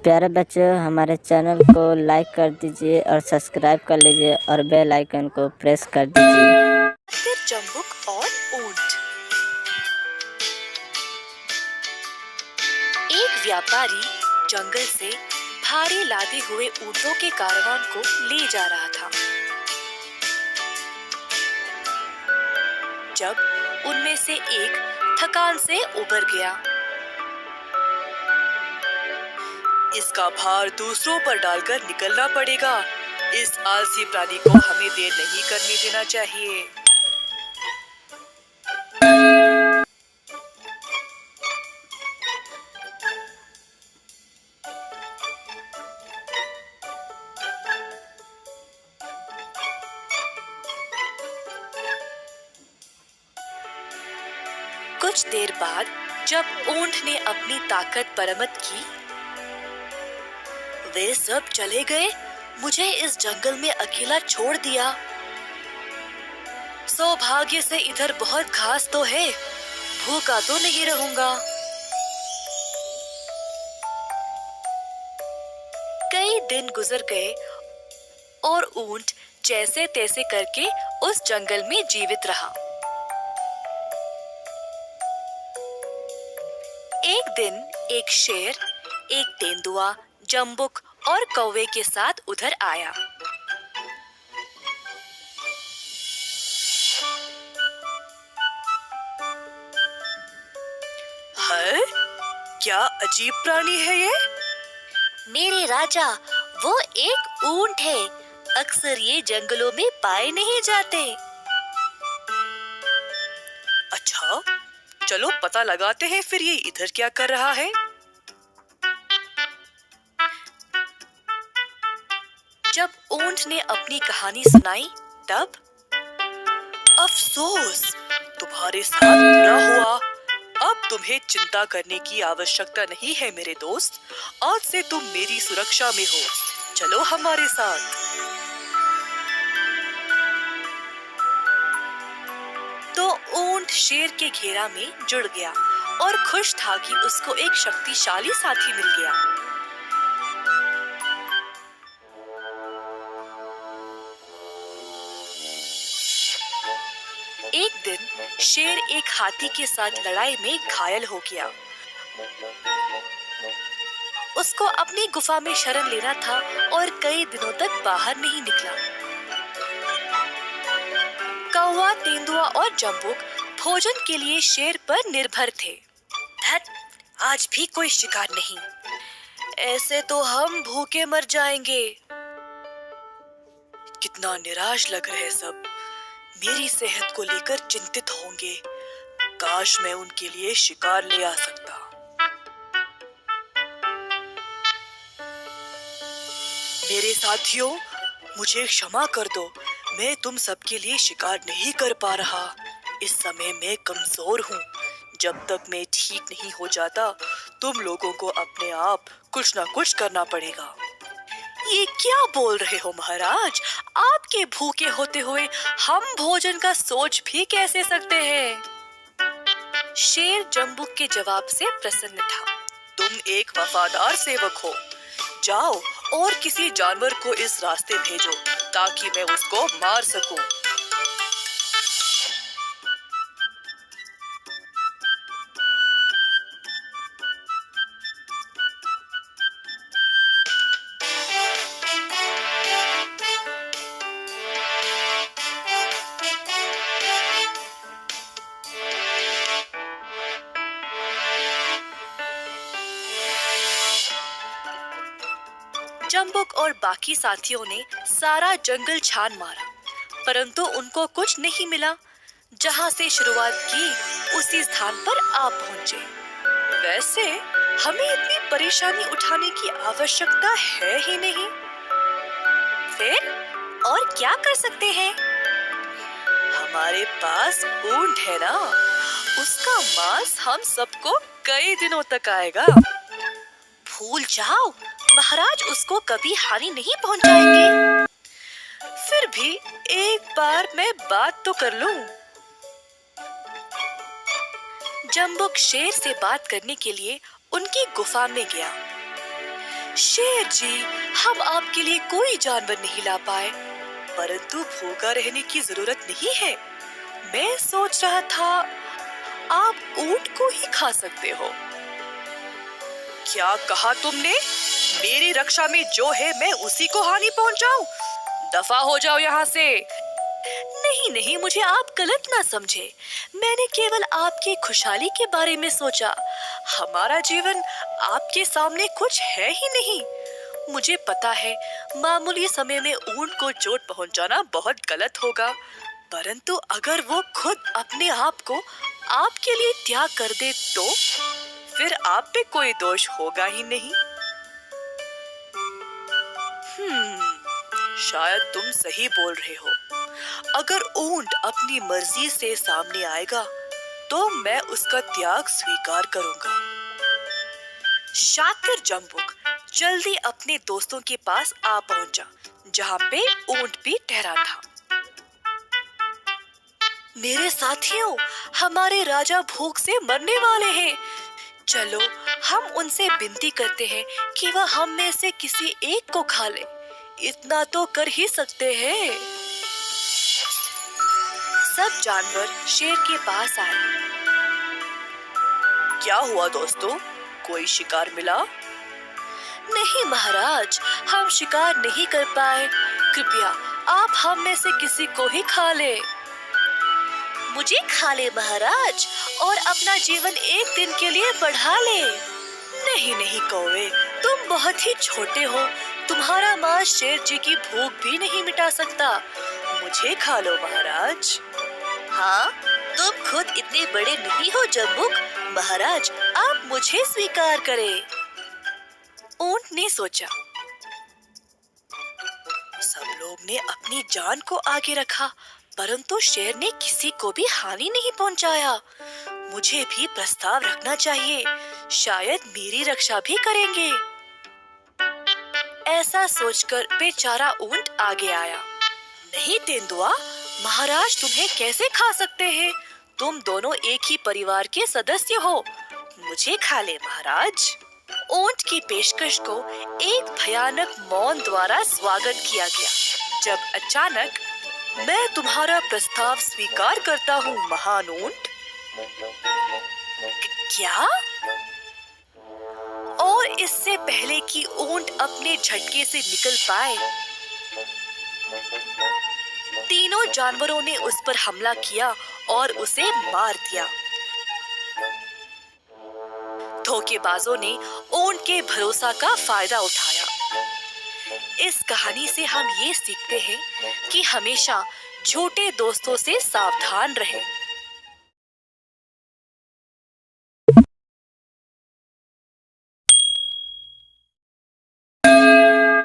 प्यारे बच्चों, हमारे चैनल को लाइक कर दीजिए और सब्सक्राइब कर लीजिए और बेल आइकन को प्रेस कर दीजिए। फिर जम्बुक और ऊंट। एक व्यापारी जंगल से भारी लादे हुए ऊंटों के कारवान को ले जा रहा था। जब उनमें से एक थकान से उबर गया, इसका भार दूसरों पर डालकर निकलना पड़ेगा। इस आलसी प्राणी को हमें देर नहीं करने देना चाहिए। कुछ देर बाद जब ऊंट ने अपनी ताकत बरामद की, वे सब चले गए, मुझे इस जंगल में अकेला छोड़ दिया। सौभाग्य से इधर बहुत घास तो है, भूखा तो नहीं रहूंगा। कई दिन गुजर गए और ऊंट जैसे तैसे करके उस जंगल में जीवित रहा। एक दिन एक शेर, एक तेंदुआ, जम्बुक और कौवे के साथ उधर आया। है? क्या अजीब प्राणी है ये? मेरे राजा, वो एक ऊंट है। अक्सर ये जंगलों में पाए नहीं जाते। अच्छा, चलो पता लगाते हैं फिर ये इधर क्या कर रहा है। जब ऊंट ने अपनी कहानी सुनाई, तब अफसोस, तुम्हारे साथ बुरा हुआ। अब तुम्हें चिंता करने की आवश्यकता नहीं है मेरे दोस्त। आज से तुम मेरी सुरक्षा में हो। चलो हमारे साथ। तो ऊंट शेर के घेरा में जुड़ गया और खुश था कि उसको एक शक्तिशाली साथी मिल गया। एक दिन शेर एक हाथी के साथ लड़ाई में घायल हो गया। उसको अपनी गुफा में शरण लेना था और कई दिनों तक बाहर नहीं निकला। कौवा, तेंदुआ और जम्बुक भोजन के लिए शेर पर निर्भर थे। धत, आज भी कोई शिकार नहीं। ऐसे तो हम भूखे मर जाएंगे। कितना निराश लग रहे सब। मेरी सेहत को लेकर चिंतित होंगे। काश मैं उनके लिए शिकार ले आ सकता। मेरे साथियों, मुझे क्षमा कर दो। मैं तुम सबके लिए शिकार नहीं कर पा रहा। इस समय मैं कमजोर हूँ। जब तक मैं ठीक नहीं हो जाता, तुम लोगों को अपने आप कुछ ना कुछ करना पड़ेगा। ये क्या बोल रहे हो महाराज? आपके भूखे होते हुए हम भोजन का सोच भी कैसे सकते हैं? शेर जम्बुक के जवाब से प्रसन्न था। तुम एक वफादार सेवक हो। जाओ और किसी जानवर को इस रास्ते भेजो ताकि मैं उसको मार सकूं। जम्बुक और बाकी साथियों ने सारा जंगल छान मारा, परंतु उनको कुछ नहीं मिला। जहां से शुरुआत की, उसी स्थान पर आ पहुंचे। वैसे हमें इतनी परेशानी उठाने की आवश्यकता है ही नहीं। फिर और क्या कर सकते हैं? हमारे पास ऊंट है ना, उसका मांस हम सबको कई दिनों तक आएगा। भूल जाओ, महाराज उसको कभी हानि नहीं पहुंचाएंगे। फिर भी एक बार मैं बात तो कर लूं। जम्बुक शेर से बात करने के लिए उनकी गुफा में गया। शेर जी, हम आपके लिए कोई जानवर नहीं ला पाए, परंतु भूखा रहने की जरूरत नहीं है। मैं सोच रहा था आप ऊंट को ही खा सकते हो। क्या कहा तुमने? मेरी रक्षा में जो है मैं उसी को हानि पहुंचाऊं? दफा हो जाओ यहाँ से। नहीं नहीं, मुझे आप गलत ना समझे। मैंने केवल आपकी खुशहाली के बारे में सोचा। हमारा जीवन आपके सामने कुछ है ही नहीं। मुझे पता है मामूली समय में ऊंट को चोट पहुंचाना बहुत गलत होगा, परंतु अगर वो खुद अपने आप को आपके लिए त्याग कर दे तो फिर आप पे कोई दोष होगा ही नहीं। शायद तुम सही बोल रहे हो। अगर ऊंट अपनी मर्जी से सामने आएगा तो मैं उसका त्याग स्वीकार करूंगा। शातिर जंबुक जल्दी अपने दोस्तों के पास आ पहुंचा, जहां पे ऊंट भी ठहरा था। मेरे साथियों, हमारे राजा भूख से मरने वाले हैं। चलो हम उनसे विनती करते हैं कि वह हम में से किसी एक को खा ले। इतना तो कर ही सकते हैं। सब जानवर शेर के पास आए। क्या हुआ दोस्तों, कोई शिकार मिला? नहीं महाराज, हम शिकार नहीं कर पाए। कृपया आप हम में से किसी को ही खा ले। मुझे खा ले महाराज, और अपना जीवन एक दिन के लिए बढ़ा ले। नहीं नहीं कौवे, तुम बहुत ही छोटे हो। तुम्हारा मांस शेर जी की भूख भी नहीं मिटा सकता। मुझे खा लो महाराज। हाँ, तुम खुद इतने बड़े नहीं हो जंबुक। महाराज, आप मुझे स्वीकार करें। ऊंट ने सोचा। सब लोग ने अपनी जान को आगे रखा, परंतु शेर ने किसी को भी हानि नहीं पहुंचाया। मुझे भी प्रस्ताव रखना चाहिए, शायद मेरी रक्षा भी करेंगे। ऐसा सोचकर बेचारा ऊंट आगे आया। नहीं तेंदुआ, महाराज तुम्हें कैसे खा सकते हैं? तुम दोनों एक ही परिवार के सदस्य हो। मुझे खा ले महाराज। ऊंट की पेशकश को एक भयानक मौन द्वारा स्वागत किया गया, जब अचानक मैं तुम्हारा प्रस्ताव स्वीकार करता हूँ महान ऊंट। क्या? और इससे पहले कि ऊंट अपने झटके से निकल पाए, तीनों जानवरों ने उस पर हमला किया और उसे मार दिया। धोखेबाजों ने ऊंट के भरोसा का फायदा उठाया। इस कहानी से हम ये सीखते हैं कि हमेशा झूठे दोस्तों से सावधान रहें।